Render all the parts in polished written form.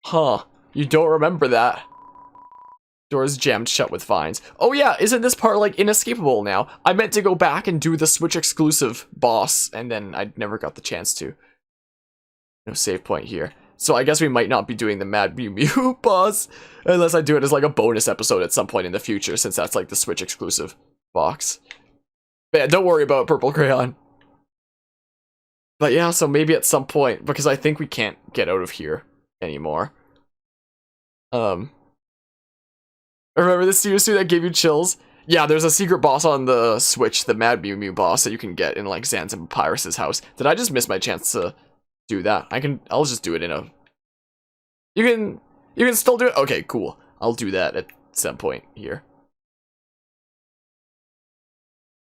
Huh. You don't remember that. Doors jammed shut with vines. Oh yeah, isn't this part like inescapable now? I meant to go back and do the Switch exclusive boss, and then I never got the chance to. No save point here. So I guess we might not be doing the Mad Mew Mew boss, unless I do it as like a bonus episode at some point in the future, since that's like the Switch exclusive box. But yeah, don't worry about Purple Crayon. But yeah, so maybe at some point, because I think we can't get out of here anymore. Remember the Susu that gave you chills? Yeah, there's a secret boss on the Switch, the Mad Mew Mew boss that you can get in like Sans and Papyrus's house. Did I just miss my chance to do that? I'll just do it in a... You can still do it? Okay, cool. I'll do that at some point here.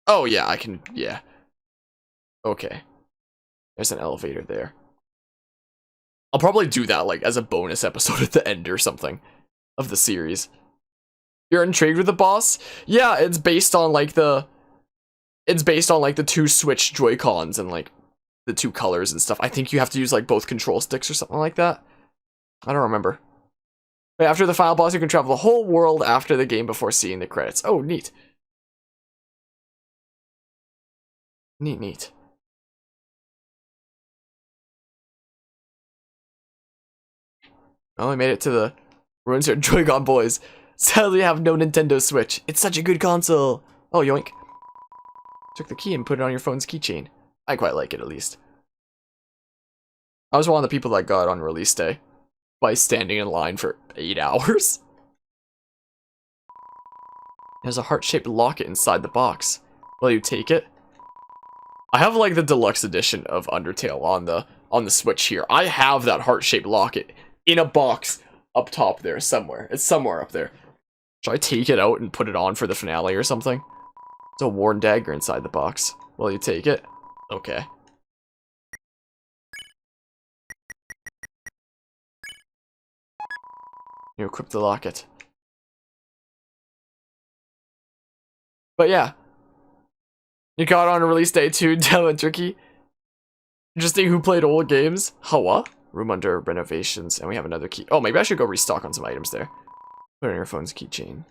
Oh yeah, I can, yeah. Okay. There's an elevator there. I'll probably do that like as a bonus episode at the end or something of the series. You're intrigued with the boss? Yeah, it's based on like the two Switch Joy-Cons and like the two colors and stuff. I think you have to use like both control sticks or something like that. I don't remember. But after the final boss, you can travel the whole world after the game before seeing the credits. Oh, neat. Neat. I only made it to the ruins here. Joy-Con boys. Sadly, I have no Nintendo Switch. It's such a good console. Oh, yoink. Took the key and put it on your phone's keychain. I quite like it, at least. I was one of the people that got it on release day by standing in line for 8 hours. There's a heart-shaped locket inside the box. Will you take it? I have like the deluxe edition of Undertale on the Switch here. I have that heart-shaped locket in a box up top there somewhere. It's somewhere up there. Should I take it out and put it on for the finale or something? There's a worn dagger inside the box. Will you take it? Okay. You equip the locket. But yeah. You got on a release day too, Devil and Tricky. Interesting who played old games. Hawa? Room under renovations, and we have another key. Oh, maybe I should go restock on some items there. Put it on your phone's keychain.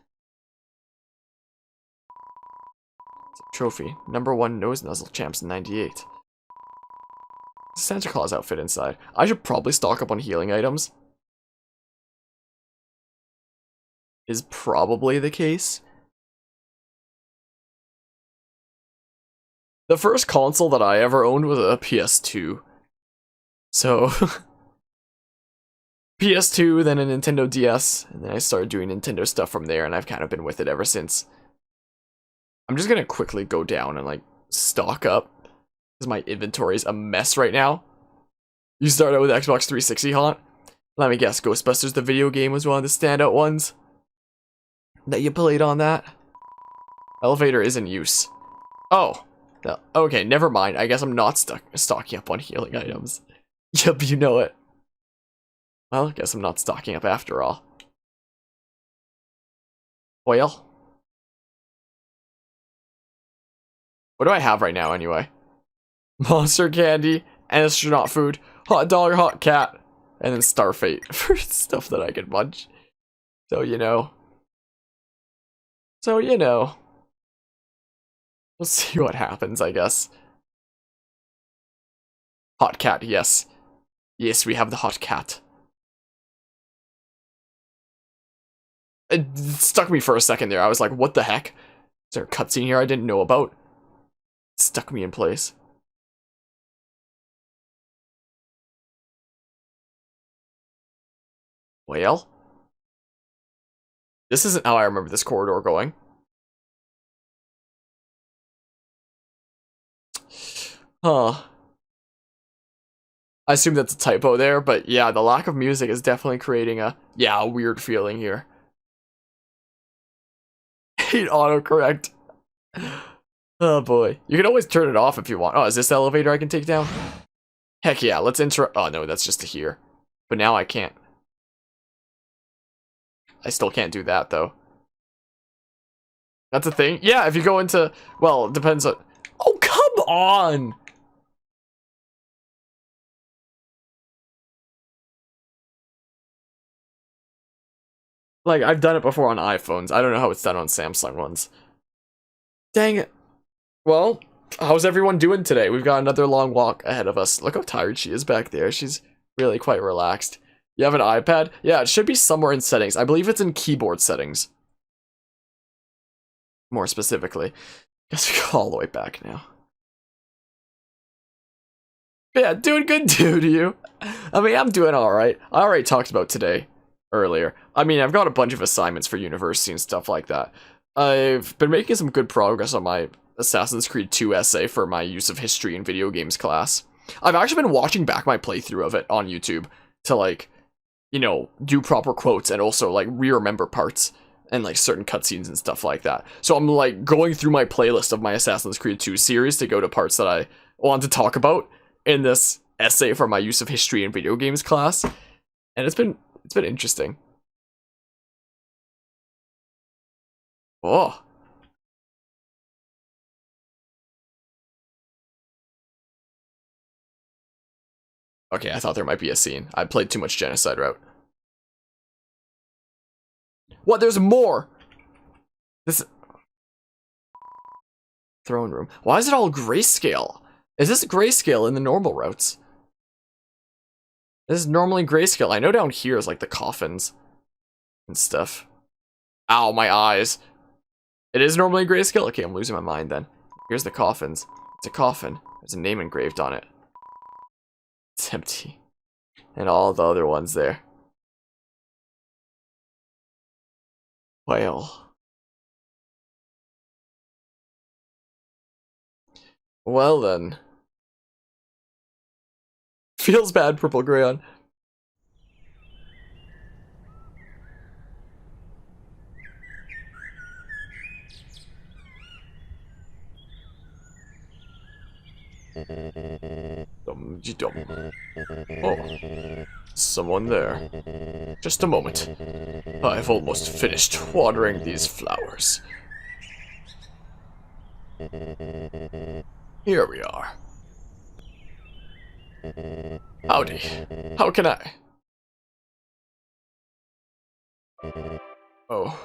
It's a trophy. #1 nose nuzzle champs in 98. Santa Claus outfit inside. I should probably stock up on healing items. Is probably the case. The first console that I ever owned was a PS2. So, PS2, then a Nintendo DS, and then I started doing Nintendo stuff from there, and I've kind of been with it ever since. I'm just gonna quickly go down and, like, stock up, because my inventory's a mess right now. You start out with Xbox 360, Haunt? Let me guess, Ghostbusters the video game was one of the standout ones that you played on that? Elevator is in use. Oh. No, okay, never mind. I guess I'm not stocking up on healing items. Yep, you know it. Well, I guess I'm not stocking up after all. Well. What do I have right now, anyway? Monster candy, astronaut food, hot dog, hot cat, and then Starfate for stuff that I can munch. So, you know. We'll see what happens, I guess. Hot cat, yes. Yes, we have the hot cat. It stuck me for a second there. I was like, what the heck? Is there a cutscene here I didn't know about? It stuck me in place. Well? This isn't how I remember this corridor going. Huh. I assume that's a typo there, but yeah, the lack of music is definitely creating a weird feeling here. Hate autocorrect. Oh boy. You can always turn it off if you want. Oh, is this the elevator I can take down? Heck yeah, let's oh no, that's just to here. But now I can't. I still can't do that though. That's a thing? Yeah, if you go into, well, it depends on, oh come on! Like, I've done it before on iPhones. I don't know how it's done on Samsung ones. Dang it. Well, how's everyone doing today? We've got another long walk ahead of us. Look how tired she is back there. She's really quite relaxed. You have an iPad? Yeah, it should be somewhere in settings. I believe it's in keyboard settings. More specifically. Guess we go all the way back now. Yeah, doing good, dude, you. I mean, I'm doing alright. I already talked about today earlier. I mean, I've got a bunch of assignments for university and stuff like that. I've been making some good progress on my Assassin's Creed 2 essay for my use of history in video games class. I've actually been watching back my playthrough of it on YouTube to, like, you know, do proper quotes and also, like, re-remember parts and, like, certain cutscenes and stuff like that. So I'm, like, going through my playlist of my Assassin's Creed 2 series to go to parts that I want to talk about in this essay for my use of history in video games class. And it's been interesting. Oh. Okay, I thought there might be a scene. I played too much Genocide route. What? There's more! This... Throne room. Why is it all grayscale? Is this grayscale in the normal routes? This is normally grayscale. I know down here is like the coffins and stuff. Ow, my eyes. It is normally grayscale? Okay, I'm losing my mind then. Here's the coffins. It's a coffin. There's a name engraved on it. It's empty. And all the other ones there. Well. Well then. Feels bad, Purple Crayon. Oh, someone there. Just a moment. I've almost finished watering these flowers. Here we are. Howdy. How can I? Oh.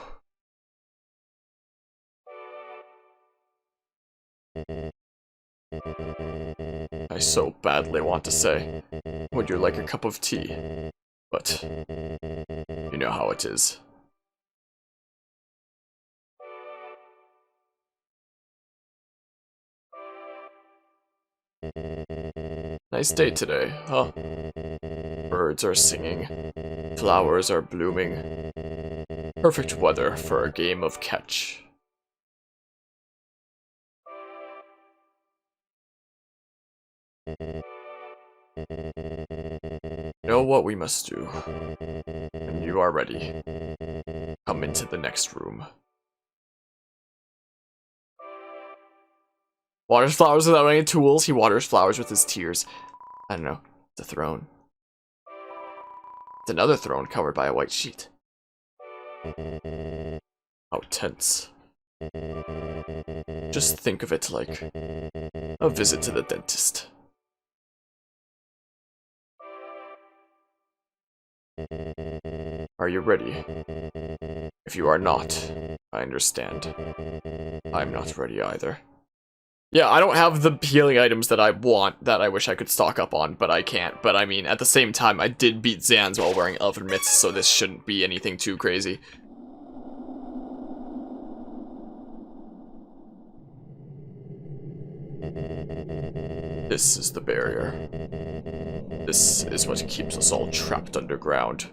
I so badly want to say, would you like a cup of tea? But, you know how it is. Nice day today, huh? Birds are singing, flowers are blooming. Perfect weather for a game of catch. Know what we must do. When you are ready, come into the next room. Waters flowers without any tools. He waters flowers with his tears. I don't know. It's a throne. It's another throne covered by a white sheet. How tense. Just think of it like a visit to the dentist. Are you ready? If you are not, I understand. I'm not ready either. Yeah, I don't have the healing items that I want, that I wish I could stock up on, but I can't. But I mean, at the same time, I did beat Zans while wearing Elven Mitts, so this shouldn't be anything too crazy. This is the barrier. This is what keeps us all trapped underground.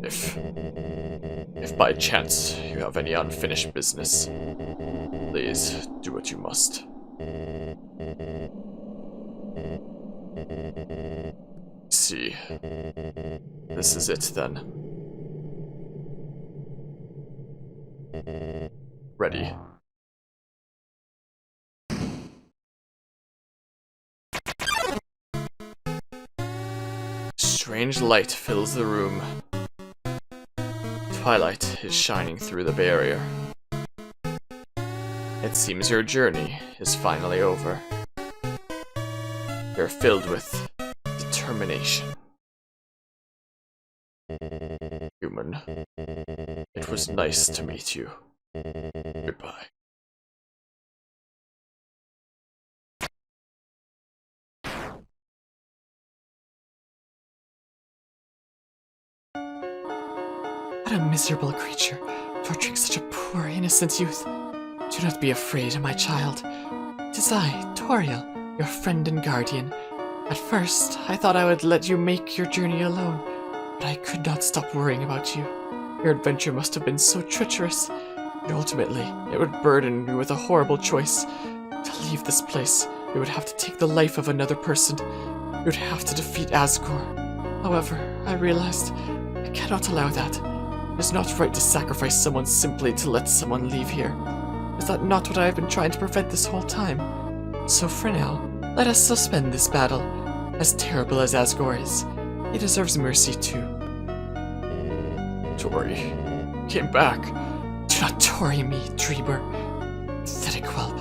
If by chance you have any unfinished business, please do what you must. See, this is it then. Ready. Strange light fills the room. Twilight is shining through the barrier. It seems your journey is finally over. You're filled with determination. It was nice to meet you. Goodbye. What a miserable creature, torturing such a poor, innocent youth. Do not be afraid, my child. 'Tis I, Toriel, your friend and guardian. At first, I thought I would let you make your journey alone, but I could not stop worrying about you. Your adventure must have been so treacherous, and ultimately, it would burden you with a horrible choice. To leave this place, you would have to take the life of another person. You would have to defeat Asgore. However, I realized I cannot allow that. It is not right to sacrifice someone simply to let someone leave here. Is that not what I have been trying to prevent this whole time? So for now, let us suspend this battle. As terrible as Asgore is, he deserves mercy too. Tori came back. Do not Tori me, Dreeber. Pathetic whelp.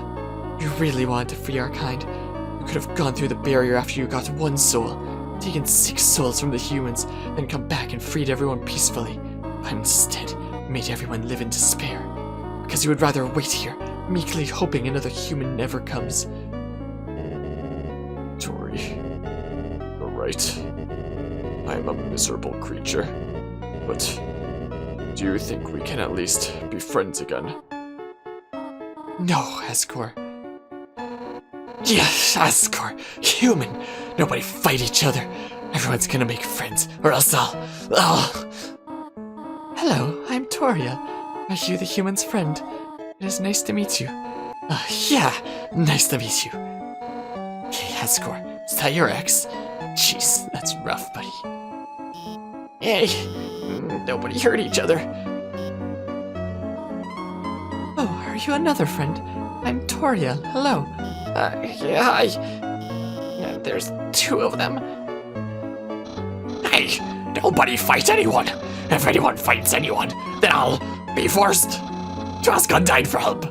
You really wanted to free our kind. You could have gone through the barrier after you got one soul, taken 6 souls from the humans, then come back and freed everyone peacefully. But instead, made everyone live in despair. Because you would rather wait here, meekly hoping another human never comes. Tori, you're right. I am a miserable creature. But do you think we can at least be friends again? No, Asgore. Yes, Asgore. Human. Nobody fight each other. Everyone's gonna make friends, or else I'll... Hello, I'm Toria. Are you the human's friend? It is nice to meet you. Yeah, nice to meet you. Hey, Asgore, is that your ex? Jeez, that's rough, buddy. Hey, nobody hurt each other. Oh, are you another friend? I'm Toria. Hello. Yeah, hi. Yeah, there's 2 of them. Hey, nobody fight anyone. If anyone fights anyone, then I'll be forced to ask Undyne for help.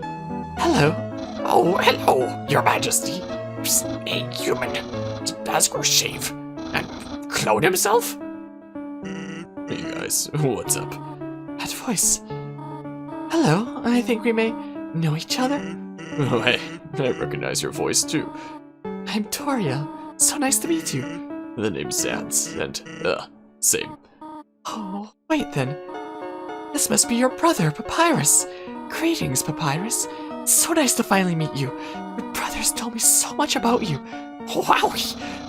Hello. Oh, hello, Your Majesty. A human. Did Asgore shave and clone himself? Hey guys, what's up? That voice. Hello, I think we may know each other. Oh, hey, I recognize your voice too. I'm Toria. So nice to meet you. The name sounds, and, same. Oh, wait then. This must be your brother, Papyrus. Greetings, Papyrus. It's so nice to finally meet you. Your brothers told me so much about you. Wow,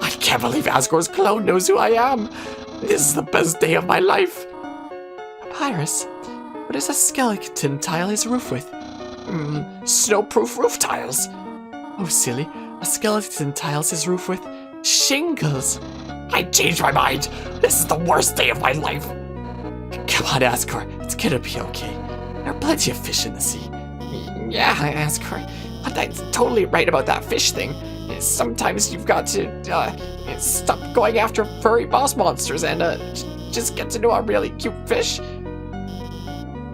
I can't believe Asgore's clone knows who I am. This is the best day of my life. Papyrus, what is a skeleton tile his roof with? Snowproof roof tiles. Oh, silly. A skeleton tiles his roof with shingles. I changed my mind. This is the worst day of my life. Come on, Asgore. It's gonna be okay. There are plenty of fish in the sea. Yeah, Asgore. Undyne's totally right about that fish thing. Sometimes you've got to, stop going after furry boss monsters and, just get to know a really cute fish.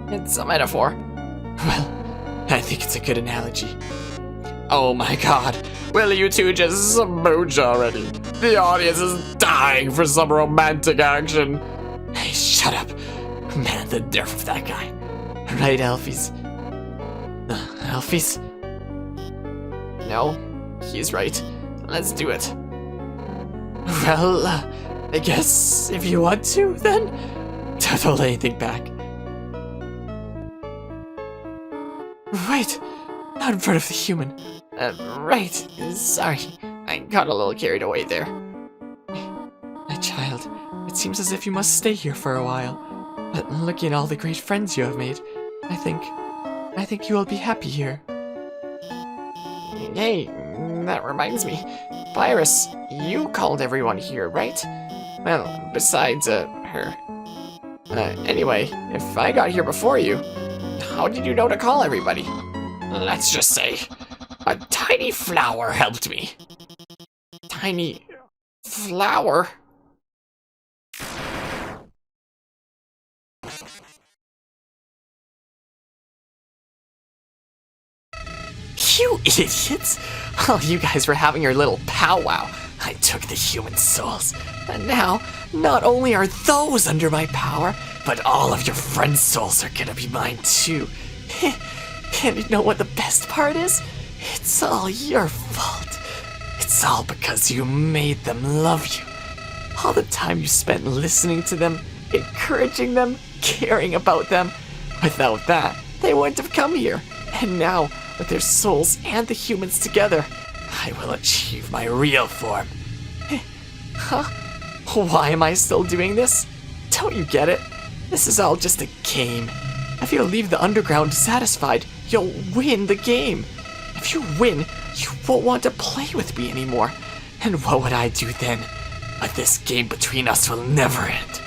It's a metaphor. Well, I think it's a good analogy. Oh my god, will you two just smooch already? The audience is dying for some romantic action. Hey, shut up. Man, the nerve of that guy. Right, Alphys? Alphys? No, he's right. Let's do it. Well, I guess if you want to, then don't hold anything back. Wait, not in front of the human. Right, sorry. I got a little carried away there. My child, it seems as if you must stay here for a while. But looking at all the great friends you have made, I think you will be happy here. Hey, that reminds me. Pyrus, you called everyone here, right? Well, besides, her. Anyway, if I got here before you, how did you know to call everybody? Let's just say, a tiny flower helped me. Tiny flower? You idiots! Oh, you guys were having your little powwow. I took the human souls, and now, not only are those under my power, but all of your friends' souls are gonna be mine too. And you know what the best part is? It's all your fault. It's all because you made them love you. All the time you spent listening to them, encouraging them, caring about them. Without that, they wouldn't have come here. And now, with their souls and the humans together, I will achieve my real form. Huh? Why am I still doing this? Don't you get it? This is all just a game. If you leave the underground satisfied, you'll win the game. If you win, you won't want to play with me anymore. And what would I do then? But this game between us will never end.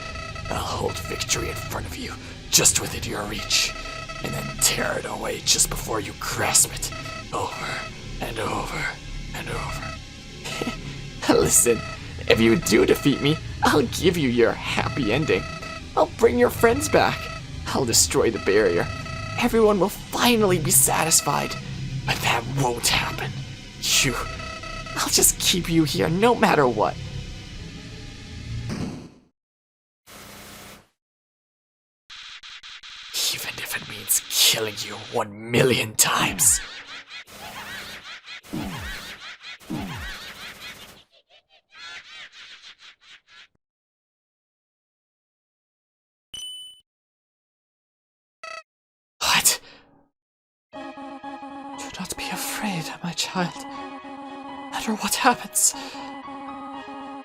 I'll hold victory in front of you, just within your reach, and then tear it away just before you grasp it, over and over and over. Listen, if you do defeat me, I'll give you your happy ending. I'll bring your friends back. I'll destroy the barrier. Everyone will finally be satisfied. But that won't happen. I'll just keep you here no matter what. Even if it means killing you 1,000,000 times. What? Do not be afraid, my child. No matter what happens,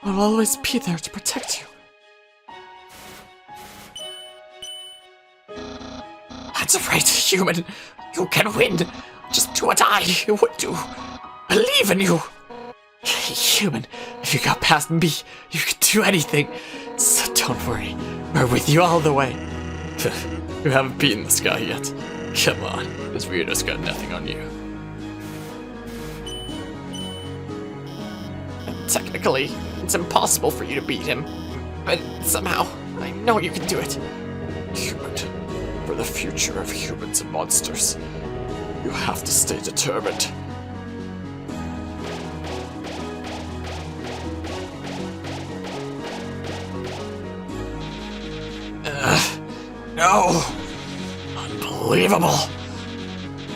I'll always be there to protect you. That's right, human. You can win. Just do what I would do. Believe in you. Human, if you got past me, you can do anything. So don't worry. We're with you all the way. You haven't beaten this guy yet. Come on, this weirdo's got nothing on you. Technically, it's impossible for you to beat him. But somehow, I know you can do it. Human, for the future of humans and monsters, you have to stay determined. No! Unbelievable!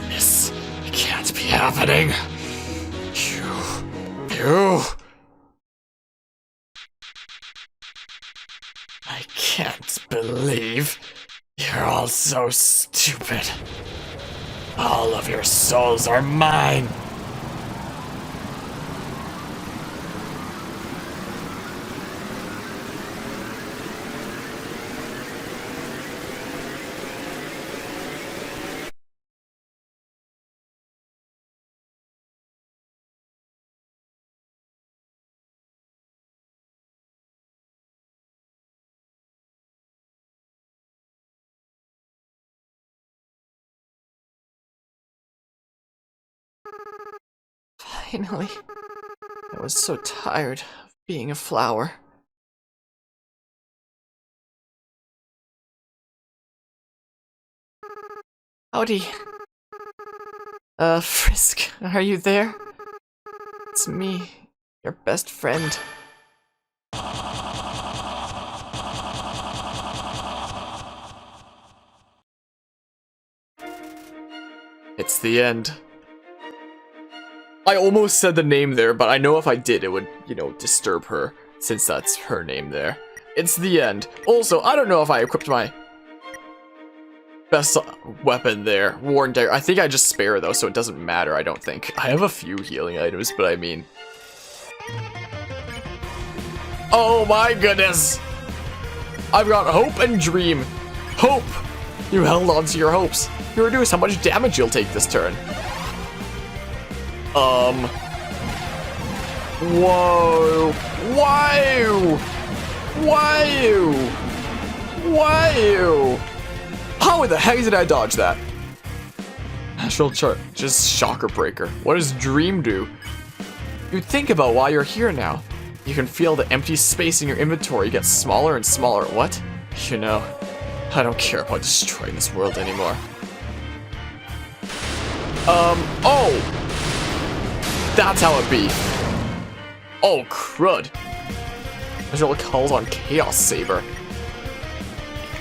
This can't be happening. You... I can't believe you're all so stupid. All of your souls are mine. Finally. I was so tired of being a flower. Howdy. Frisk, are you there? It's me, your best friend. It's the end. I almost said the name there, but I know if I did, it would, disturb her, since that's her name there. It's the end. Also, I don't know if I equipped my best weapon there, Warren Dagger. I think I just spare, though, so it doesn't matter, I don't think. I have a few healing items, but I mean... Oh my goodness! I've got Hope and Dream. Hope! You held on to your hopes. You reduce how much damage you'll take this turn. Whoa. Wow. Wow. Wow. How in the heck did I dodge that? Natural chart. Just shocker breaker. What does Dream do? You think about why you're here now. You can feel the empty space in your inventory get smaller and smaller. What? I don't care about destroying this world anymore. Oh! That's how it be. Oh, crud. Visual calls on Chaos Saber.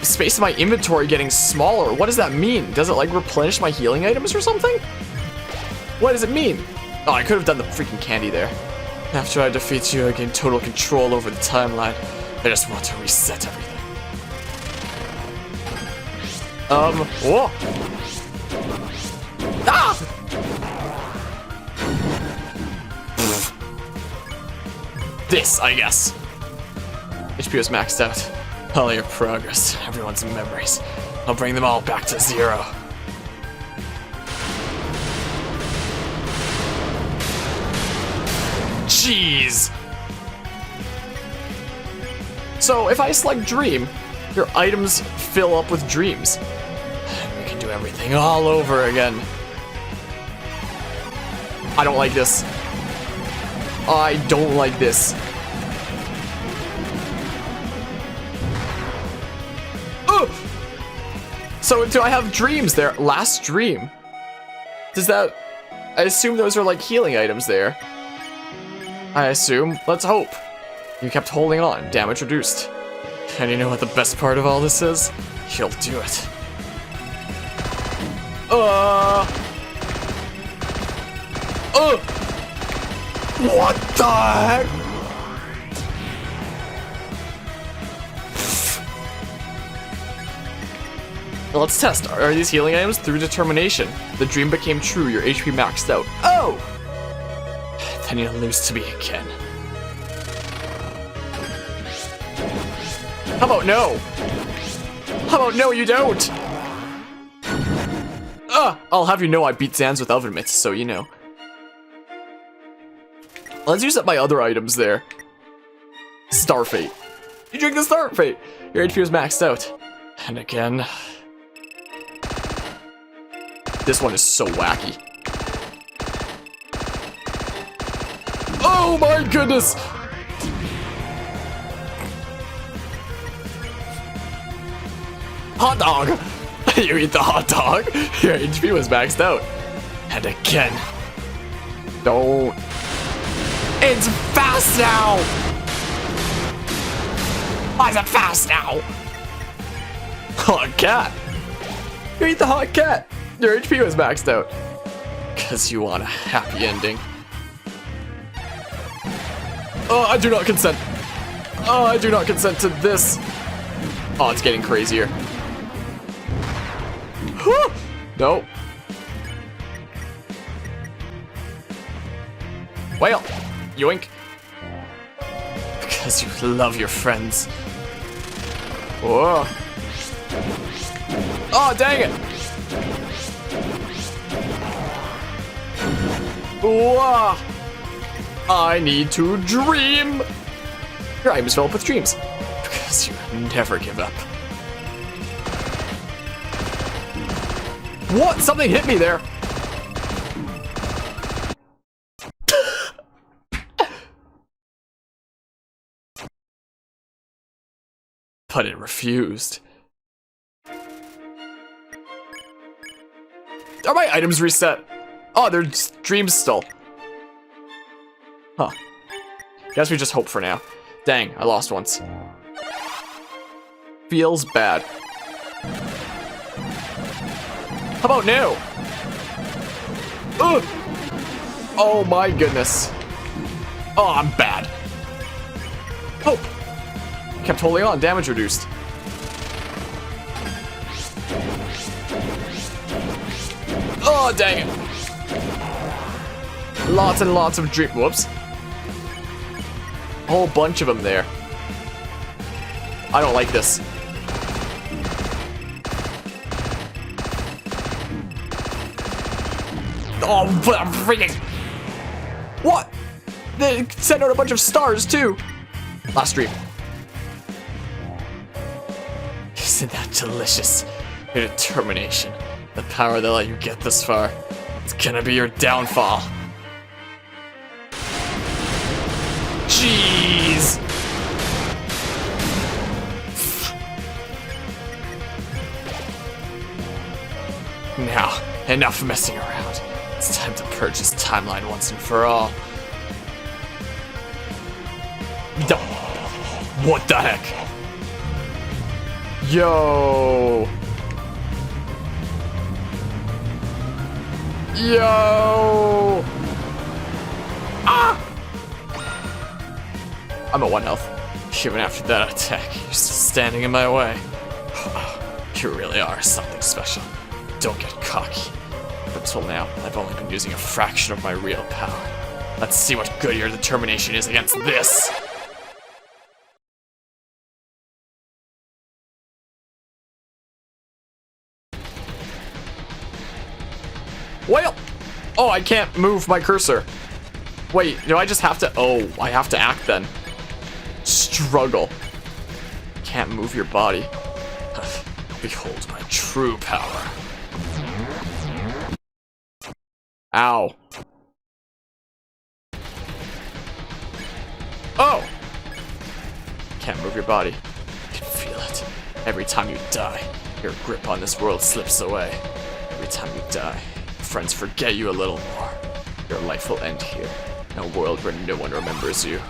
Space in my inventory getting smaller. What does that mean? Does it like replenish my healing items or something? What does it mean? Oh, I could have done the freaking candy there. After I defeat you, I gain total control over the timeline. I just want to reset everything. Whoa! Ah! This, I guess. HP is maxed out. All your progress, everyone's memories. I'll bring them all back to 0. Jeez! So, if I select Dream, your items fill up with dreams. And we can do everything all over again. I don't like this. I don't like this. Ugh! So, do I have dreams there? Last dream. Does that... I assume those are like healing items there. I assume. Let's hope. You kept holding on. Damage reduced. And you know what the best part of all this is? You'll do it. What the heck? Let's test. Are these healing items? Through determination. The dream became true. Your HP maxed out. Oh! Then you lose to me again. How about no? How about no, you don't? I'll have you know I beat Zan's with oven mitts, so you know. Let's use up my other items there. Starfate. You drink the Starfate. Your HP is maxed out. And again. This one is so wacky. Oh my goodness! Hot dog! You eat the hot dog? Your HP was maxed out. And again. Don't. It's fast now! Why is it fast now? Hot cat! You eat the hot cat! Your HP was maxed out. Because you want a happy ending. Oh, I do not consent. Oh, I do not consent to this. Oh, it's getting crazier. Whew. No. Whale. Yoink. Because you love your friends. Whoa. Oh, dang it. Whoa. I need to dream. Your items fill up with dreams. Because you never give up. What? Something hit me there. But it refused. Are my items reset? Oh, they're just dreams still. Huh. Guess we just hope for now. Dang, I lost once. Feels bad. How about no? Ugh. Oh my goodness. Oh, I'm bad. Hope. Kept holding on, damage reduced. Oh, dang it. Lots and lots of dream. Whoops. A whole bunch of them there. I don't like this. Oh, freaking. What? They sent out a bunch of stars, too. Last stream. Isn't that delicious? Your determination. The power that let you get this far. It's gonna be your downfall. Jeez! Now, enough messing around. It's time to purge this timeline once and for all. What the heck? Yo. Yo. Ah! I'm at 1 health. Even after that attack, you're still standing in my way. You really are something special. Don't get cocky. Up until now, I've only been using a fraction of my real power. Let's see what good your determination is against this. Well, oh, I can't move my cursor. Wait, do I just have to? Oh, I have to act then. Struggle. Can't move your body. Behold my true power. Ow. Oh! Can't move your body. You can feel it. Every time you die, your grip on this world slips away. Every time you die, friends forget you a little more. Your life will end here, in a world where no one remembers you.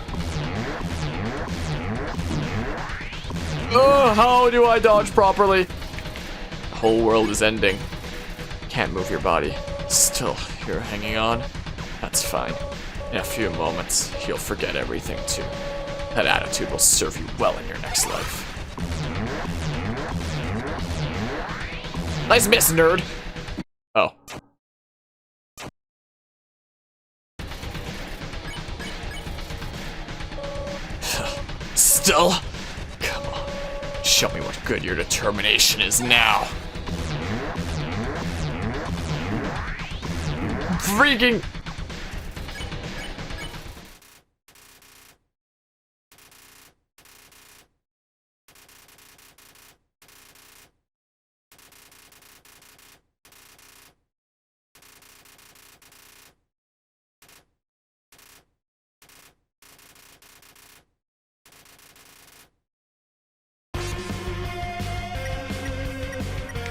Oh, how do I dodge properly? The whole world is ending. Can't move your body. Still, you're hanging on? That's fine. In a few moments, you'll forget everything too. That attitude will serve you well in your next life. Nice miss, nerd! Oh. Still? Come on. Show me what good your determination is now. Freaking...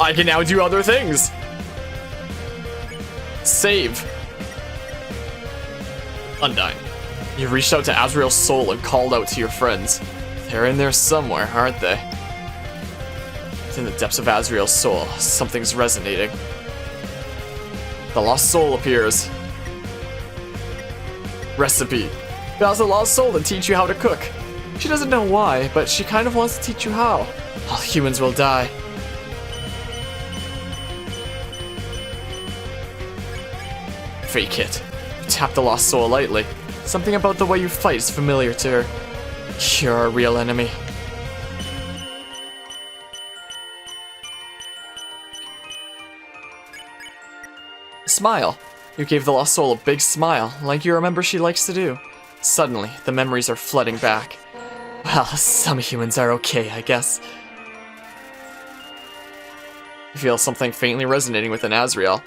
I can now do other things. Save. Undyne. You've reached out to Azrael's soul and called out to your friends. They're in there somewhere, aren't they? It's in the depths of Azrael's soul. Something's resonating. The lost soul appears. Recipe. You ask the lost soul to teach you how to cook. She doesn't know why, but she kind of wants to teach you how. All humans will die. Fake it. Tap the lost soul lightly. Something about the way you fight is familiar to her. You're our real enemy. Smile. You gave the lost soul a big smile, like you remember she likes to do. Suddenly, the memories are flooding back. Well, some humans are okay, I guess. You feel something faintly resonating within Azrael.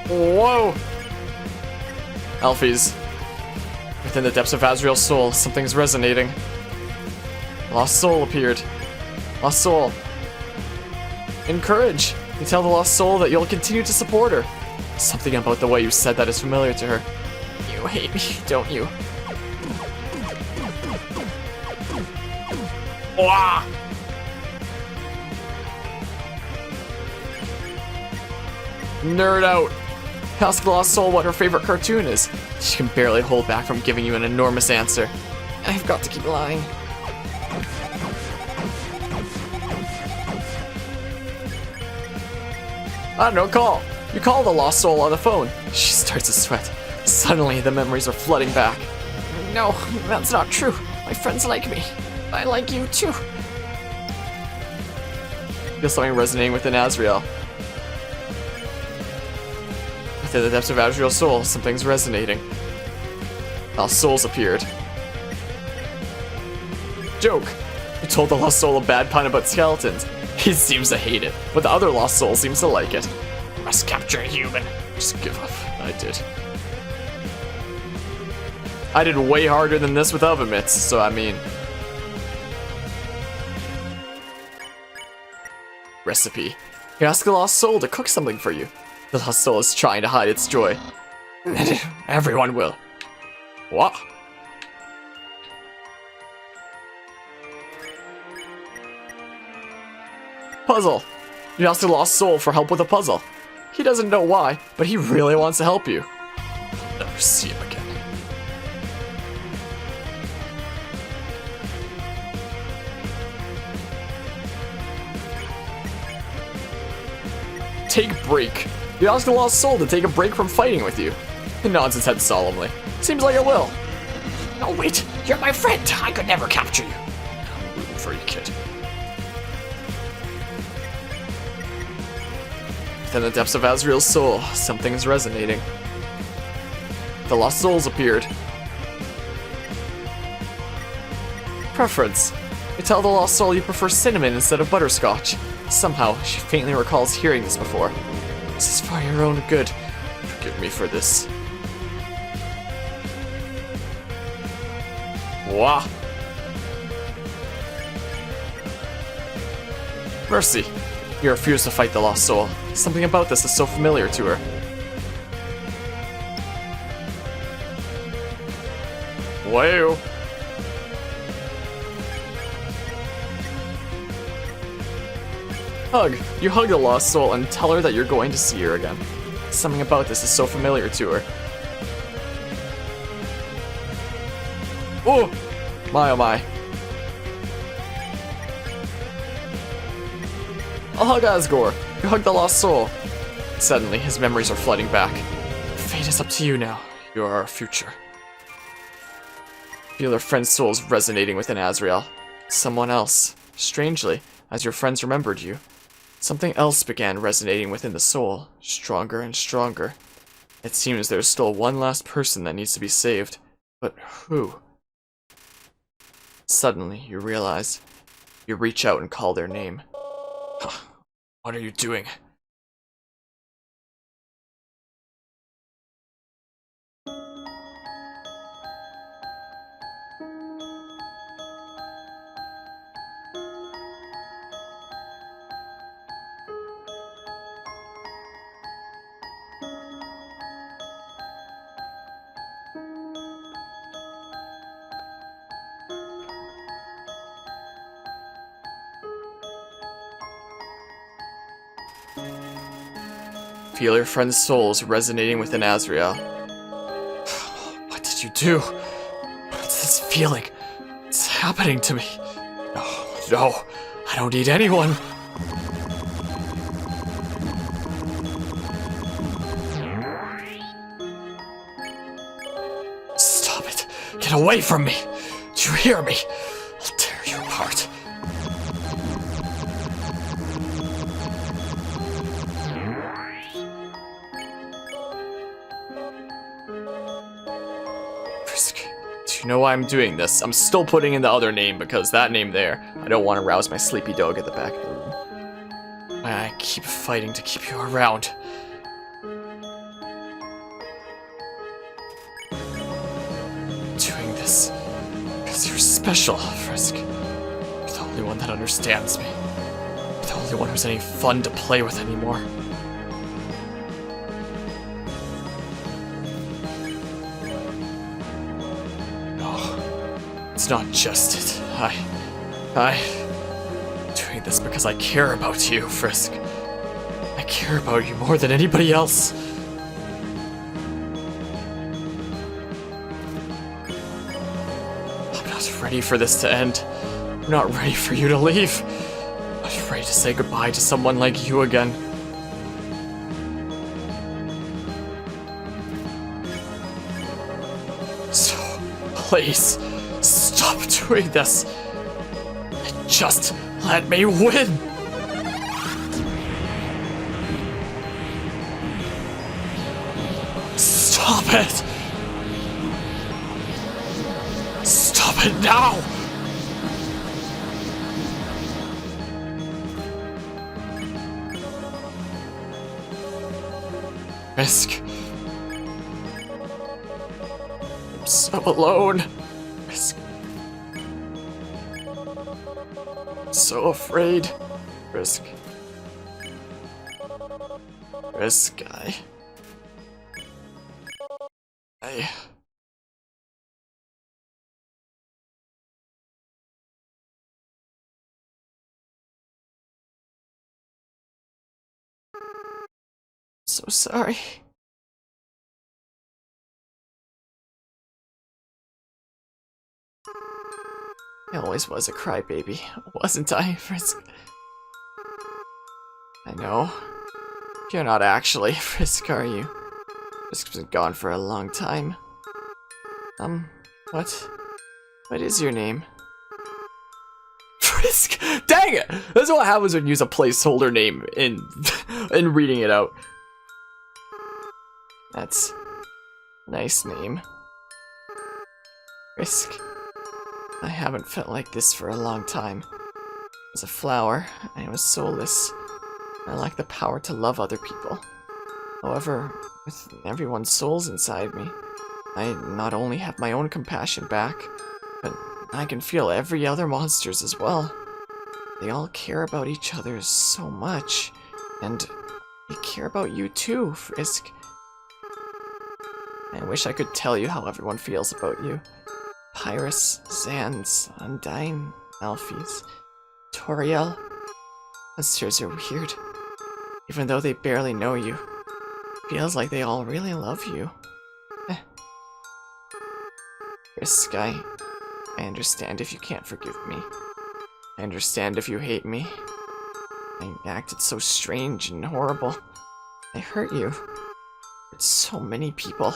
Whoa! Alphys. Within the depths of Azrael's soul, something's resonating. Lost soul appeared. Lost soul. Encourage. You tell the lost soul that you'll continue to support her. Something about the way you said that is familiar to her. You hate me, don't you? Wah! Nerd out. Ask the lost soul what her favorite cartoon is. She can barely hold back from giving you an enormous answer. I've got to keep lying. I don't know, call. You call the lost soul on the phone. She starts to sweat. Suddenly, the memories are flooding back. No, that's not true. My friends like me. I like you too. Feel something resonating within Azrael. Within the depths of Azrael's soul, something's resonating. Lost souls appeared. Joke. You told the lost soul a bad pun about skeletons. He seems to hate it, but the other lost soul seems to like it. Must capture a human. Just give up. I did. I did way harder than this with oven mitts, so I mean... Recipe. You ask the lost soul to cook something for you. The lost soul is trying to hide its joy. Everyone will. What? Puzzle! You asked the lost soul for help with a puzzle. He doesn't know why, but he really wants to help you. Never see him again. Take break. You asked the lost soul to take a break from fighting with you. He nods his head solemnly. Seems like it will. No, wait. You're my friend. I could never capture you. I'm rooting for you, kid. Within the depths of Azriel's soul, something is resonating. The lost souls appeared. Preference. You tell the lost soul you prefer cinnamon instead of butterscotch. Somehow, she faintly recalls hearing this before. This is for your own good. Forgive me for this. Wah! Mercy. You refuse to fight the lost soul. Something about this is so familiar to her. Whoa! Hug. You hug the lost soul and tell her that you're going to see her again. Something about this is so familiar to her. Oh! My oh my. I'll hug Asgore. You hug the lost soul. Suddenly, his memories are flooding back. Fate is up to you now. You are our future. Feel your friend's souls resonating within Azriel. Someone else. Strangely, as your friends remembered you, something else began resonating within the soul, stronger and stronger. It seems there's still one last person that needs to be saved. But who? Suddenly, you realize. You reach out and call their name. What are you doing? Feel your friend's souls resonating within Azriel. What did you do? What's this feeling? It's happening to me. No, I don't need anyone. Stop it. Get away from me. Do you hear me? I'll tear you apart. Do you know why I'm doing this? I'm still putting in the other name because that name there, I don't want to rouse my sleepy dog at the back of the room. I keep fighting to keep you around. Doing this because you're special, Frisk. You're the only one that understands me. You're the only one who's any fun to play with anymore. It's not just it. I'm doing this because I care about you, Frisk. I care about you more than anybody else. I'm not ready for this to end. I'm not ready for you to leave. I'm not ready to say goodbye to someone like you again. So, please. Stop doing this. Just let me win. Stop it. Stop it now. Risk. I'm so alone. So afraid. Risk. This guy. I... So sorry. I always was a crybaby, wasn't I, Frisk? I know. You're not actually Frisk, are you? Frisk's been gone for a long time. What? What is your name? Frisk! Dang it! That's what happens when you use a placeholder name in reading it out. That's a nice name. Frisk. I haven't felt like this for a long time. As a flower, I was soulless. I lack the power to love other people. However, with everyone's souls inside me, I not only have my own compassion back, but I can feel every other monster's as well. They all care about each other so much, and they care about you too, Frisk. I wish I could tell you how everyone feels about you. Pyrus, Zands, Undyne, Alphys, Toriel. Monsters are weird. Even though they barely know you, feels like they all really love you. Frisk, I understand if you can't forgive me. I understand if you hate me. I acted so strange and horrible. I hurt you. Hurt so many people.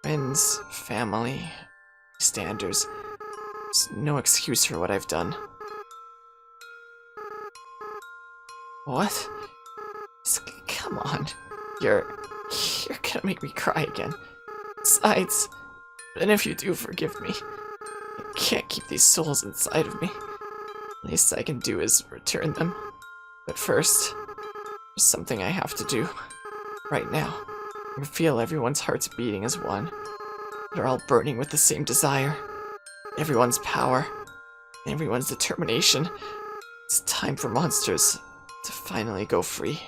Friends, family, standers. There's no excuse for what I've done. What? Come on. You're gonna make me cry again. Besides, even if you do forgive me, I can't keep these souls inside of me. Least I can do is return them. But first, there's something I have to do. Right now. I can feel everyone's hearts beating as one. They're all burning with the same desire. Everyone's power. Everyone's determination. It's time for monsters to finally go free.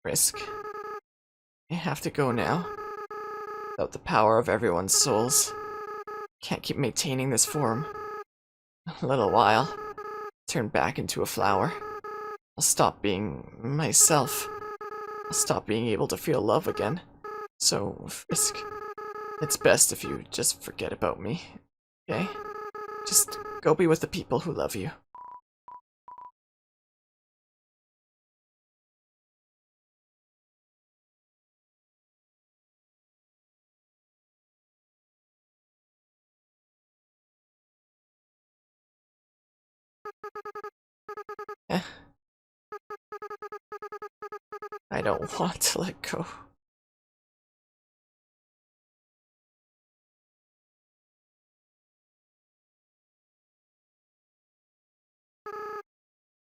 Risk. I have to go now. Without the power of everyone's souls, can't keep maintaining this form. A little while, turn back into a flower. I'll stop being myself. I'll stop being able to feel love again. So, Frisk, it's best if you just forget about me, okay? Just go be with the people who love you. Eh. I don't want to let go.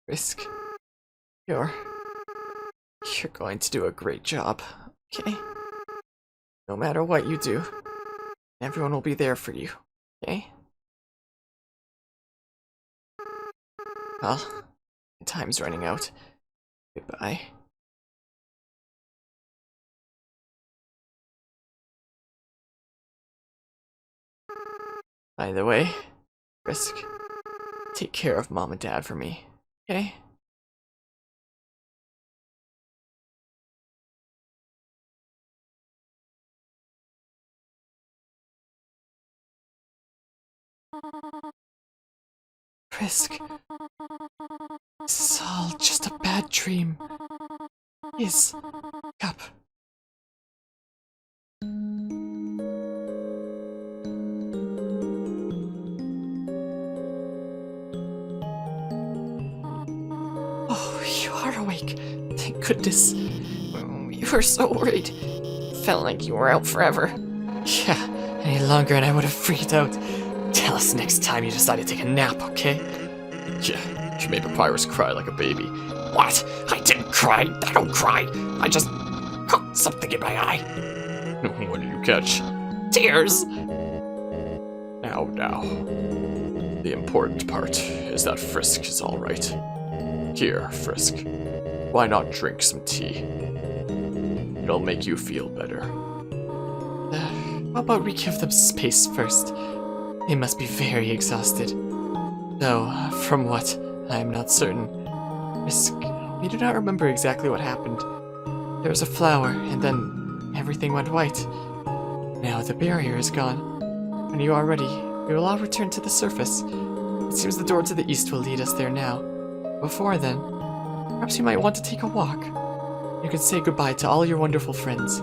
Risk, you're going to do a great job, okay? No matter what you do, everyone will be there for you, okay? Well, time's running out. Goodbye. By the way, Risk, take care of Mom and Dad for me, okay? Risk, this is all just a bad dream. his cup. Oh, you are awake. Thank goodness. We were so worried. Felt like you were out forever. Yeah, any longer and I would have freaked out. Tell us next time you decide to take a nap, okay? Yeah, you made Papyrus cry like a baby. What? I didn't cry. I don't cry. I just caught something in my eye. What did you catch? Tears. Now. The important part is that Frisk is alright. Here, Frisk. Why not drink some tea? It'll make you feel better. How about we give them space first? They must be very exhausted. Though, from what, I am not certain. Frisk, we do not remember exactly what happened. There was a flower, and then everything went white. Now the barrier is gone. When you are ready, we will all return to the surface. It seems the door to the east will lead us there now. Before then, perhaps you might want to take a walk. You can say goodbye to all your wonderful friends.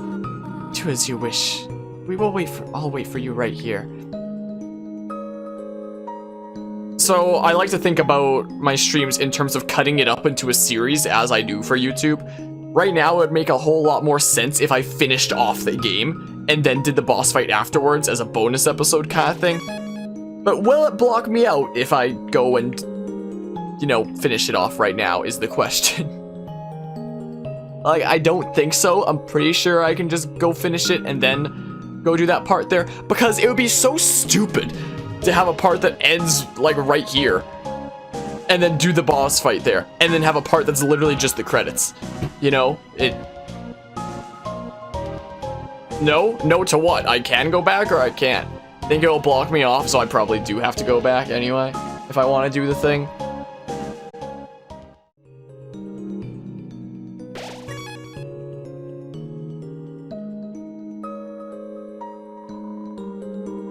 Do as you wish. We will I'll wait for you right here. So, I like to think about my streams in terms of cutting it up into a series as I do for YouTube. Right now, it would make a whole lot more sense if I finished off the game and then did the boss fight afterwards as a bonus episode kind of thing. But will it block me out if I go and, finish it off right now is the question. Like, I don't think so. I'm pretty sure I can just go finish it and then go do that part there, because it would be so stupid to have a part that ends like right here and then do the boss fight there and then have a part that's literally just the credits. No to what? I can go back or I can't? I think it'll block me off, so I probably do have to go back anyway if I want to do the thing.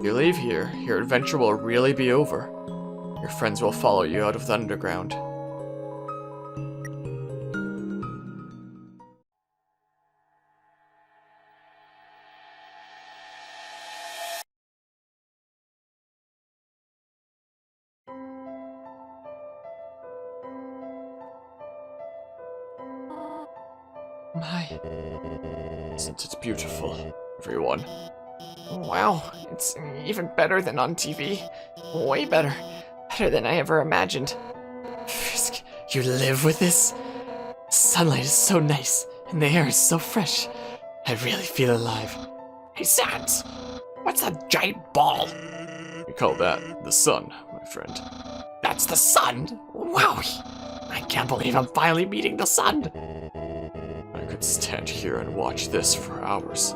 You leave here, your adventure will really be over. Your friends will follow you out of the underground. My. Isn't it beautiful, everyone? Wow, it's even better than on TV. Way better. Better than I ever imagined. Frisk, you live with this? The sunlight is so nice, and the air is so fresh. I really feel alive. Hey, Sans. What's that giant ball? We call that the sun, my friend. That's the sun? Wowie! I can't believe I'm finally meeting the sun. I could stand here and watch this for hours.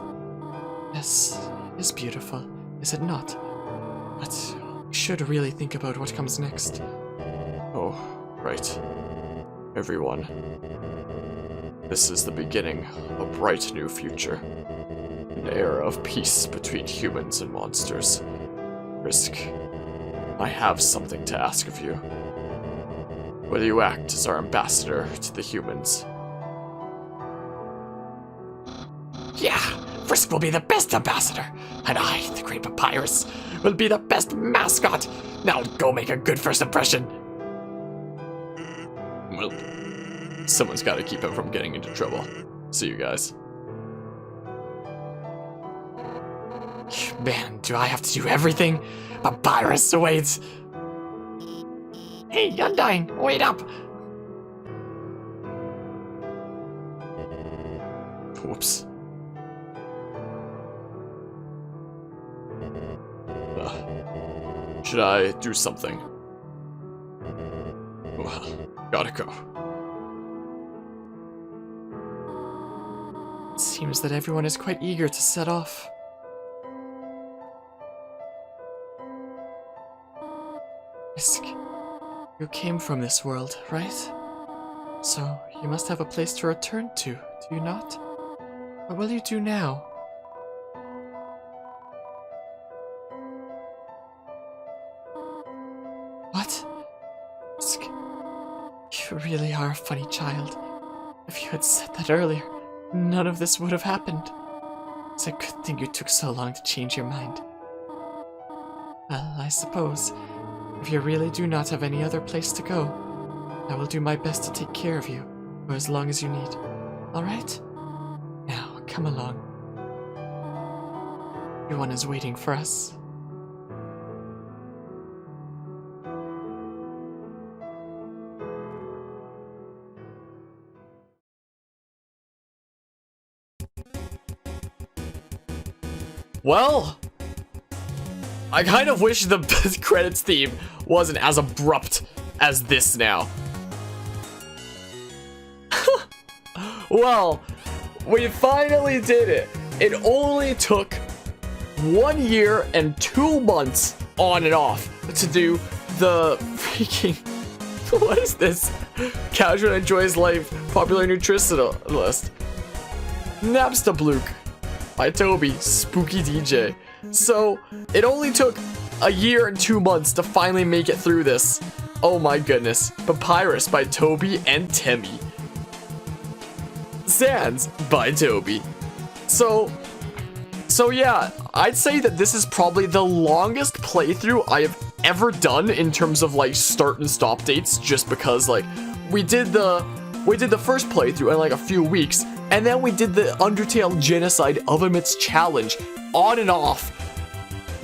Yes, it's beautiful, is it not? But we should really think about what comes next. Oh, right. Everyone. This is the beginning of a bright new future. An era of peace between humans and monsters. Frisk, I have something to ask of you. Will you act as our ambassador to the humans? Yeah, Frisk will be the best ambassador, and I, the great Papyrus, will be the best mascot. Now go make a good first impression. Well, someone's got to keep him from getting into trouble. See you guys. Man, do I have to do everything? Papyrus, wait. Hey, Undyne, wait up. Whoops. Should I do something? Well, gotta go. It seems that everyone is quite eager to set off. Frisk, you came from this world, right? So, you must have a place to return to, do you not? What will you do now? What? Frisk, you really are a funny child. I If you had said that earlier, none of this would have happened. It's a good thing you took so long to change your mind. Well, I suppose, if you really do not have any other place to go, I will do my best to take care of you for as long as you need. Alright? Now, come along. Everyone is waiting for us. Well, I kind of wish the credits theme wasn't as abrupt as this now. Well, we finally did it. It only took 1 year and 2 months on and off to do the freaking... What is this? Casual enjoys life, popular nutritionalist. Napstabluke by Toby, Spooky DJ. So, it only took 1 year and 2 months to finally make it through this. Oh my goodness. Papyrus by Toby and Temmie. Sans by Toby. So yeah, I'd say that this is probably the longest playthrough I have ever done in terms of like start and stop dates, just because like we did the first playthrough in like a few weeks, and then we did the Undertale Genocide Ultimates Challenge on and off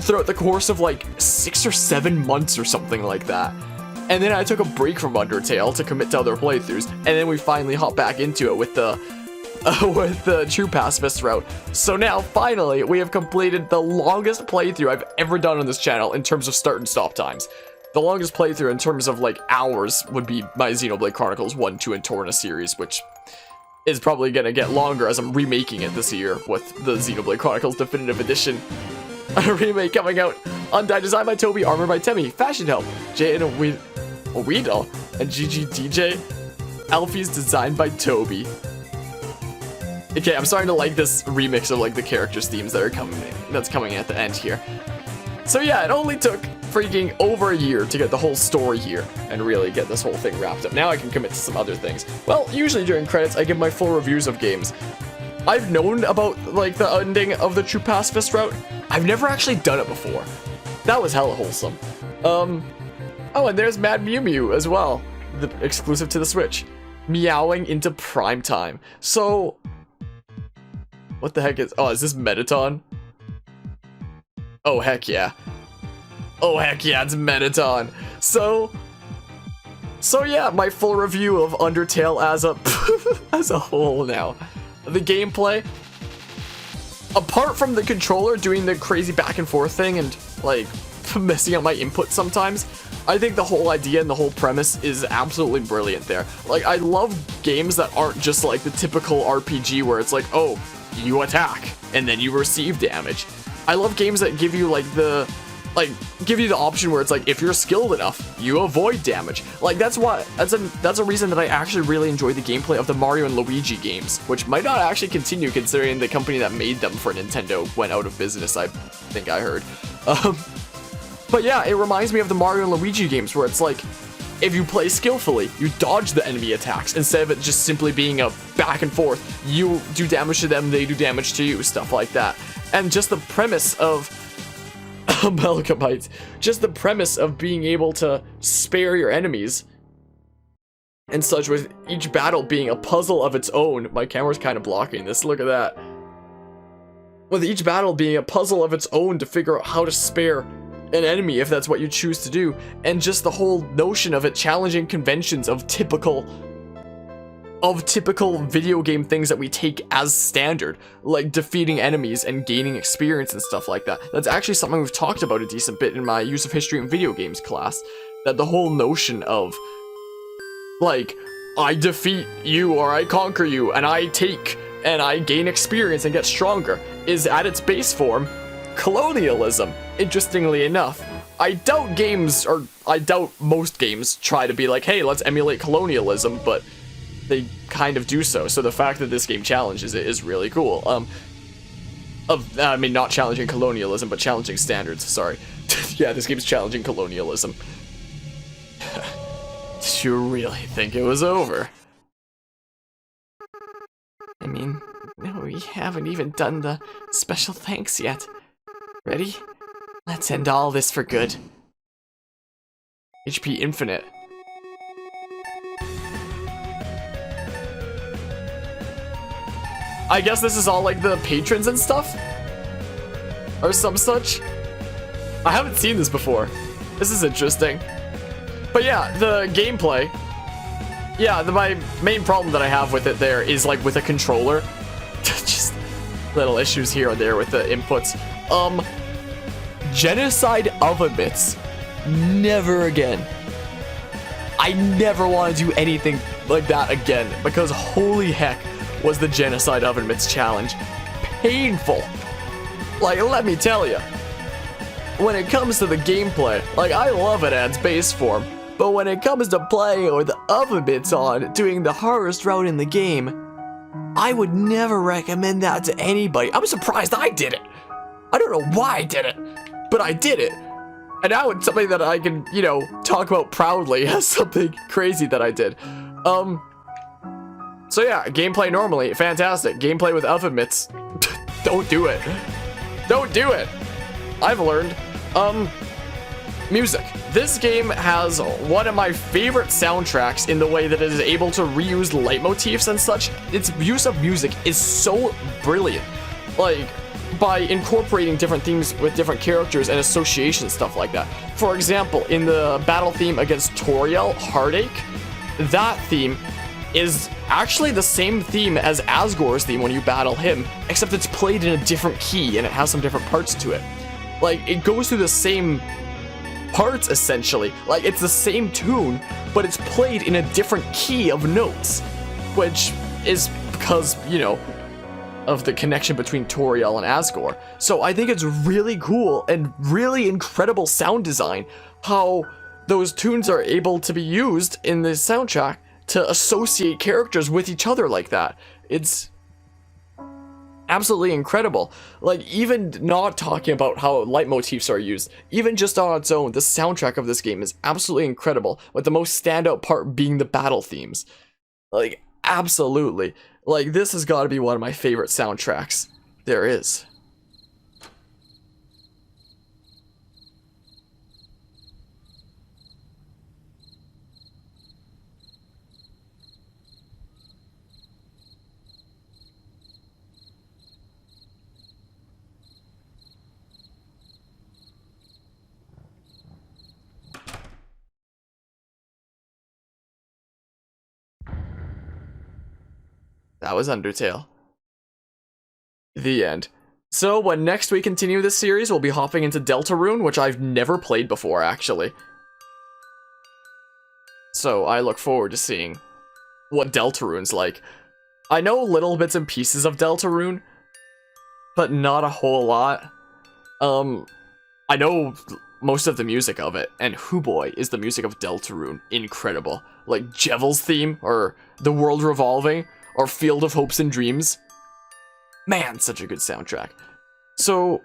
throughout the course of like 6 or 7 months or something like that. And then I took a break from Undertale to commit to other playthroughs, and then we finally hopped back into it with the true pacifist route. So now, finally, we have completed the longest playthrough I've ever done on this channel in terms of start and stop times. The longest playthrough in terms of, like, hours would be my Xenoblade Chronicles 1, 2, and Torna series, which is probably gonna get longer as I'm remaking it this year with the Xenoblade Chronicles Definitive Edition. A remake coming out. Undyed design by Toby, armor by Temmie, fashion help, Jay and Weedle, and GG Alfie's designed by Toby. Okay, I'm starting to like this remix of like the characters' themes that are coming at the end here. So yeah, it only took freaking over a year to get the whole story here and really get this whole thing wrapped up. Now I can commit to some other things. Well, usually during credits, I give my full reviews of games. I've known about like the ending of the True Pacifist route. I've never actually done it before. That was hella wholesome. Oh, and there's Mad Mew Mew as well, the exclusive to the Switch, meowing into prime time. So, what the heck is? Oh, is this Metaton? Oh heck yeah! Oh heck yeah, it's Metaton. So yeah, my full review of Undertale as a as a whole now. The gameplay, apart from the controller doing the crazy back and forth thing and like messing up my input sometimes, I think the whole idea and the whole premise is absolutely brilliant there. Like, I love games that aren't just like the typical RPG where it's like, oh, you attack and then you receive damage. I love games that give you give you the option where it's like, if you're skilled enough, you avoid damage. Like, that's a reason that I actually really enjoy the gameplay of the Mario and Luigi games, which might not actually continue considering the company that made them for Nintendo went out of business, I think I heard. But yeah, it reminds me of the Mario and Luigi games where it's like, if you play skillfully, you dodge the enemy attacks instead of it just simply being a back and forth. You do damage to them, they do damage to you, stuff like that. And just the premise of Malachite, just the premise of being able to spare your enemies and such, with each battle being a puzzle of its own. My camera's kind of blocking this, look at that. With each battle being a puzzle of its own to figure out how to spare an enemy if that's what you choose to do, and just the whole notion of it challenging conventions of typical video game things that we take as standard, like defeating enemies and gaining experience and stuff like that. That's actually something we've talked about a decent bit in my use of history in video games class, that the whole notion of like, I defeat you or I conquer you and I take and I gain experience and get stronger is at its base form colonialism, interestingly enough. I doubt most games try to be like, hey, let's emulate colonialism, but they kind of do so. So the fact that this game challenges it is really cool. I mean, not challenging colonialism, but challenging standards, sorry. Yeah, this game's challenging colonialism. Did you really think it was over? mean, we haven't even done the special thanks yet. Ready? Let's end all this for good. HP infinite. I guess this is all like the patrons and stuff? Or some such? I haven't seen this before. This is interesting. But yeah, the gameplay. Yeah, my main problem that I have with it there is like with a controller. Just little issues here and there with the inputs. Genocide oven mitts. Never again. I never want to do anything like that again, because holy heck was the genocide oven mitts challenge painful. Like, let me tell you, when it comes to the gameplay, like, I love it at its base form, but when it comes to playing with the oven mitts on, doing the hardest route in the game, I would never recommend that to anybody. I'm surprised I did it. I don't know why I did it, but I did it. And now it's something that I can, you know, talk about proudly as something crazy that I did. So yeah, gameplay normally, fantastic. Gameplay with oven mitts, don't do it. Don't do it. I've learned. Music. This game has one of my favorite soundtracks in the way that it is able to reuse leitmotifs and such. Its use of music is so brilliant. Like, by incorporating different themes with different characters and association stuff like that. For example, in the battle theme against Toriel, Heartache, that theme is actually the same theme as Asgore's theme when you battle him, except it's played in a different key and it has some different parts to it. Like, it goes through the same parts, essentially. Like, it's the same tune, but it's played in a different key of notes, which is because, you know, of the connection between Toriel and Asgore. So I think it's really cool and really incredible sound design how those tunes are able to be used in the soundtrack to associate characters with each other like that. It's absolutely incredible. Like, even not talking about how leitmotifs are used, even just on its own, the soundtrack of this game is absolutely incredible, with the most standout part being the battle themes. Like, absolutely. Like, this has got to be one of my favorite soundtracks there is. That was Undertale. The end. So, when next we continue this series, we'll be hopping into Deltarune, which I've never played before, actually. So, I look forward to seeing what Deltarune's like. I know little bits and pieces of Deltarune, but not a whole lot. I know most of the music of it, and hoo boy, is the music of Deltarune incredible. Like Jevel's theme, or The World Revolving, or Field of Hopes and Dreams. Man, such a good soundtrack. So,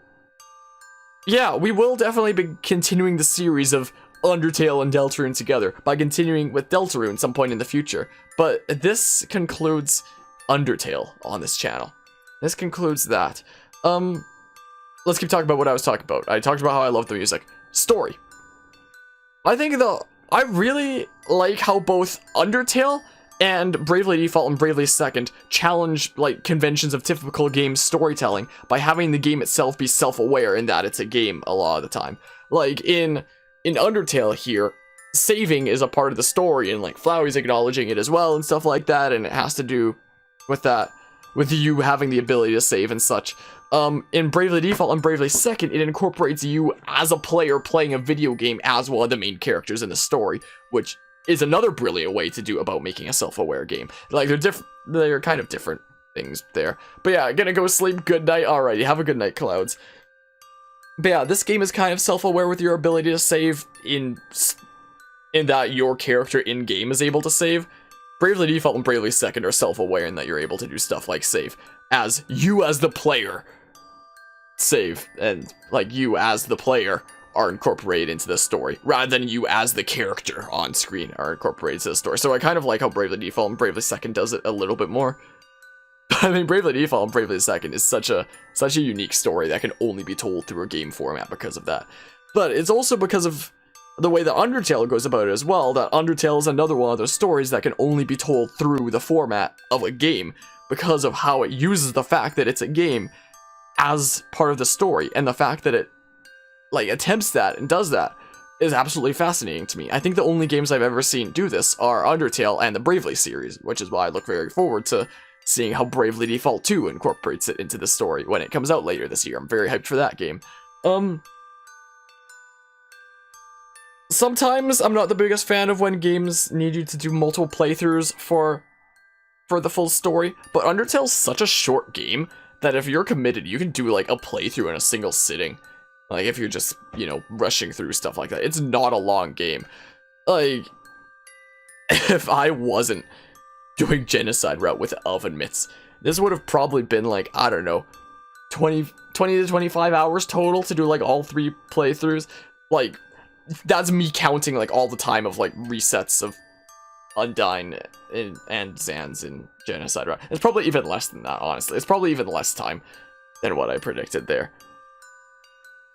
yeah, we will definitely be continuing the series of Undertale and Deltarune together by continuing with Deltarune some point in the future. But this concludes Undertale on this channel. This concludes that. Let's keep talking about what I was talking about. I talked about how I love the music. Story. I really like how both Undertale and Bravely Default and Bravely Second challenge, like, conventions of typical game storytelling by having the game itself be self-aware in that it's a game a lot of the time. Like, in Undertale here, saving is a part of the story, and, like, Flowey's acknowledging it as well and stuff like that, and it has to do with that, with you having the ability to save and such. In Bravely Default and Bravely Second, it incorporates you as a player playing a video game as one of the main characters in the story, which is another brilliant way to do about making a self-aware game. Like, they're kind of different things there. But yeah, gonna go sleep, good night, alrighty, have a good night, Clouds. But yeah, this game is kind of self-aware with your ability to save in that your character in-game is able to save. Bravely Default and Bravely Second are self-aware in that you're able to do stuff like save, as you as the player save, and like you as the player are incorporated into the story, rather than you as the character on screen are incorporated into the story. So I kind of like how Bravely Default and Bravely Second does it a little bit more. I mean, Bravely Default and Bravely Second is such a unique story that can only be told through a game format because of that. But it's also because of the way that Undertale goes about it as well, that Undertale is another one of those stories that can only be told through the format of a game because of how it uses the fact that it's a game as part of the story, and the fact that it like attempts that and does that is absolutely fascinating to me. I think the only games I've ever seen do this are Undertale and the Bravely series, which is why I look very forward to seeing how Bravely Default 2 incorporates it into the story when it comes out later this year. I'm very hyped for that game. Sometimes I'm not the biggest fan of when games need you to do multiple playthroughs for the full story, but Undertale's such a short game that if you're committed, you can do like a playthrough in a single sitting. Like if you're just, you know, rushing through stuff like that. It's not a long game. Like, if I wasn't doing genocide route with oven mitts, this would have probably been like, I don't know, 20 to 25 hours total to do like all 3 playthroughs. Like, that's me counting like all the time of like resets of Undyne and Zan's in genocide route. It's probably even less than that, honestly. It's probably even less time than what I predicted there.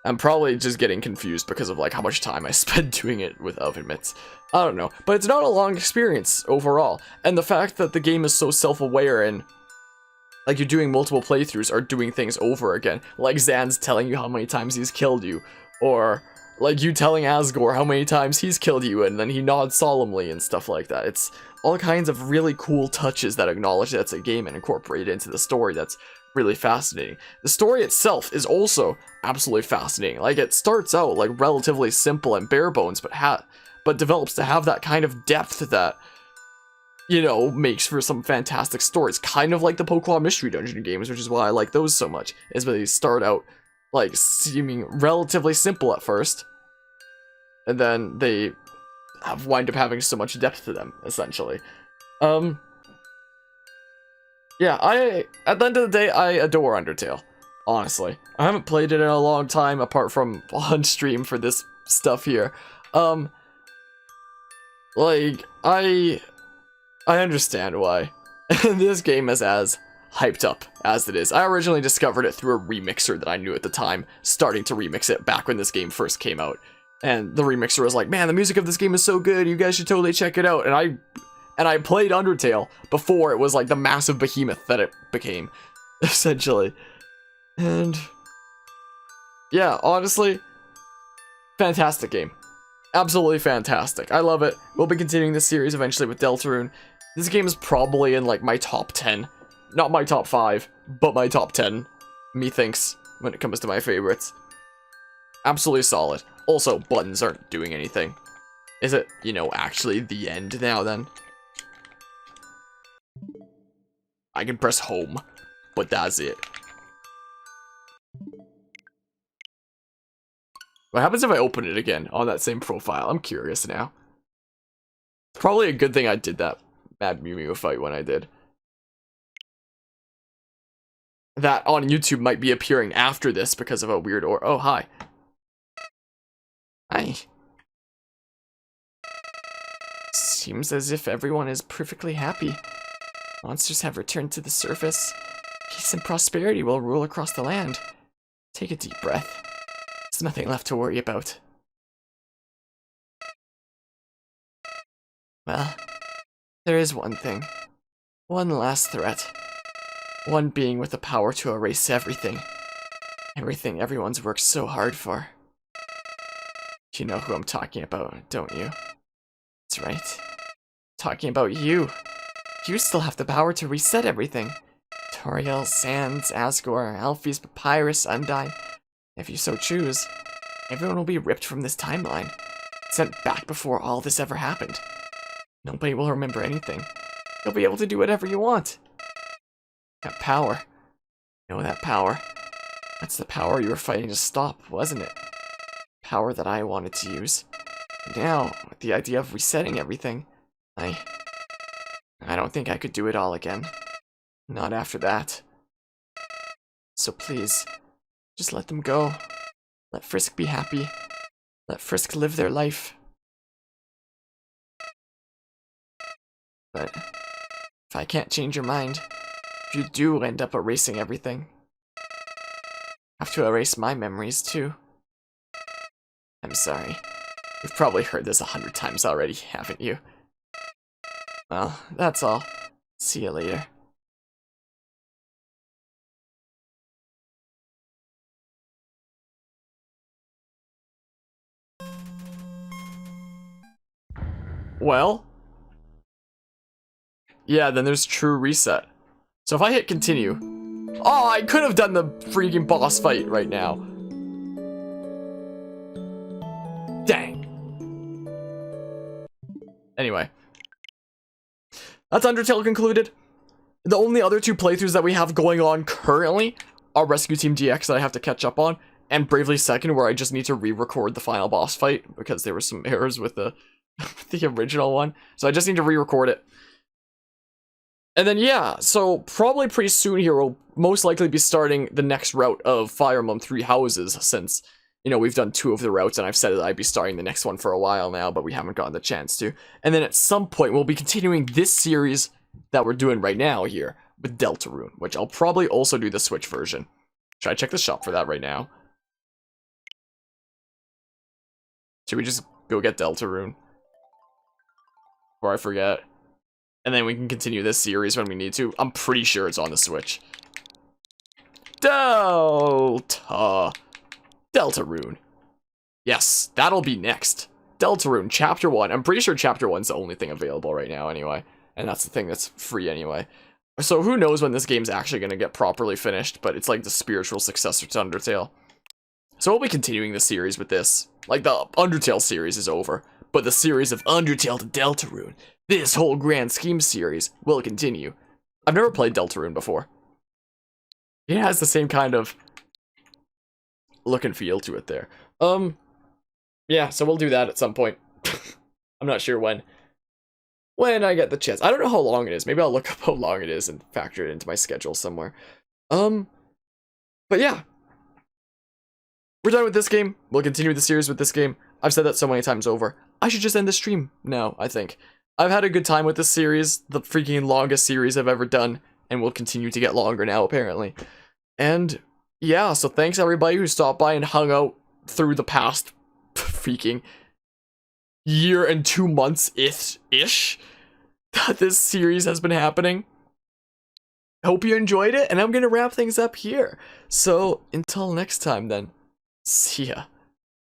I'm probably just getting confused because of like how much time I spent doing it with oven mitts. I don't know, but it's not a long experience overall. And the fact that the game is so self-aware and like you're doing multiple playthroughs or doing things over again, like Zan's telling you how many times he's killed you, or like you telling Asgore how many times he's killed you and then he nods solemnly and stuff like that. It's all kinds of really cool touches that acknowledge that it's a game and incorporate it into the story that's really fascinating. The story itself is also absolutely fascinating. Like, it starts out like relatively simple and bare bones, but develops to have that kind of depth that, you know, makes for some fantastic stories. Kind of like the Pokemon Mystery Dungeon games, which is why I like those so much, is that they start out like seeming relatively simple at first, and then they wind up having so much depth to them, essentially. Yeah, at the end of the day, I adore Undertale, honestly. I haven't played it in a long time, apart from on stream for this stuff here. Like, I understand why this game is as hyped up as it is. I originally discovered it through a remixer that I knew at the time, starting to remix it back when this game first came out. And the remixer was like, man, the music of this game is so good, you guys should totally check it out. And I played Undertale before it was like the massive behemoth that it became, essentially. And yeah, honestly, fantastic game. Absolutely fantastic. I love it. We'll be continuing this series eventually with Deltarune. This game is probably in like my top 10. Not my top 5, but my top 10, methinks, when it comes to my favorites. Absolutely solid. Also, buttons aren't doing anything. Is it, you know, actually the end now then? I can press home, but that's it. What happens if I open it again on that same profile? I'm curious now. Probably a good thing I did that Mad Mew Mew fight when I did. That on YouTube might be appearing after this because of a weird or- oh, hi. Hi. Seems as if everyone is perfectly happy. Monsters have returned to the surface. Peace and prosperity will rule across the land. Take a deep breath. There's nothing left to worry about. Well, there is one thing. One last threat. One being with the power to erase everything. Everything everyone's worked so hard for. You know who I'm talking about, don't you? That's right. Talking about you. You still have the power to reset everything. Toriel, Sans, Asgore, Alphys, Papyrus, Undyne. If you so choose, everyone will be ripped from this timeline. Sent back before all this ever happened. Nobody will remember anything. You'll be able to do whatever you want. That power. You know that power? That's the power you were fighting to stop, wasn't it? Power that I wanted to use. Now, with the idea of resetting everything, I don't think I could do it all again. Not after that. So please, just let them go. Let Frisk be happy. Let Frisk live their life. But if I can't change your mind, If you do end up erasing everything, have to erase my memories too. I'm sorry. You've probably heard this 100 times already, haven't you? Well, that's all. See you later. Well, yeah, then there's true reset. So if I hit continue, oh, I could have done the freaking boss fight right now. Dang. Anyway, that's Undertale concluded. The only other 2 playthroughs that we have going on currently are Rescue Team DX that I have to catch up on, and Bravely Second, where I just need to re-record the final boss fight because there were some errors with the the original one. So I just need to re-record it. And then yeah, so probably pretty soon here we'll most likely be starting the next route of Fire Emblem Three Houses, since, you know, we've done 2 of the routes and I've said that I'd be starting the next one for a while now, but we haven't gotten the chance to. And then at some point we'll be continuing this series that we're doing right now here with Deltarune, which I'll probably also do the Switch version. Should I check the shop for that right now? Should we just go get Deltarune before I forget? And then we can continue this series when we need to. I'm pretty sure it's on the Switch. Deltarune. Yes, that'll be next. Deltarune, Chapter 1. I'm pretty sure Chapter 1's the only thing available right now anyway. And that's the thing that's free anyway. So who knows when this game's actually going to get properly finished, but it's like the spiritual successor to Undertale. So we'll be continuing the series with this. Like, the Undertale series is over, but the series of Undertale to Deltarune, this whole grand scheme series, will continue. I've never played Deltarune before. It has the same kind of look and feel to it there. Yeah, so we'll do that at some point. I'm not sure when. When I get the chance. I don't know how long it is. Maybe I'll look up how long it is and factor it into my schedule somewhere. But yeah. We're done with this game. We'll continue the series with this game. I've said that so many times over. I should just end the stream now, I think. I've had a good time with this series. The freaking longest series I've ever done. And will continue to get longer now, apparently. And yeah, so thanks everybody who stopped by and hung out through the past freaking year and 2 months ish that this series has been happening. Hope you enjoyed it, and I'm gonna wrap things up here. So until next time then, see ya.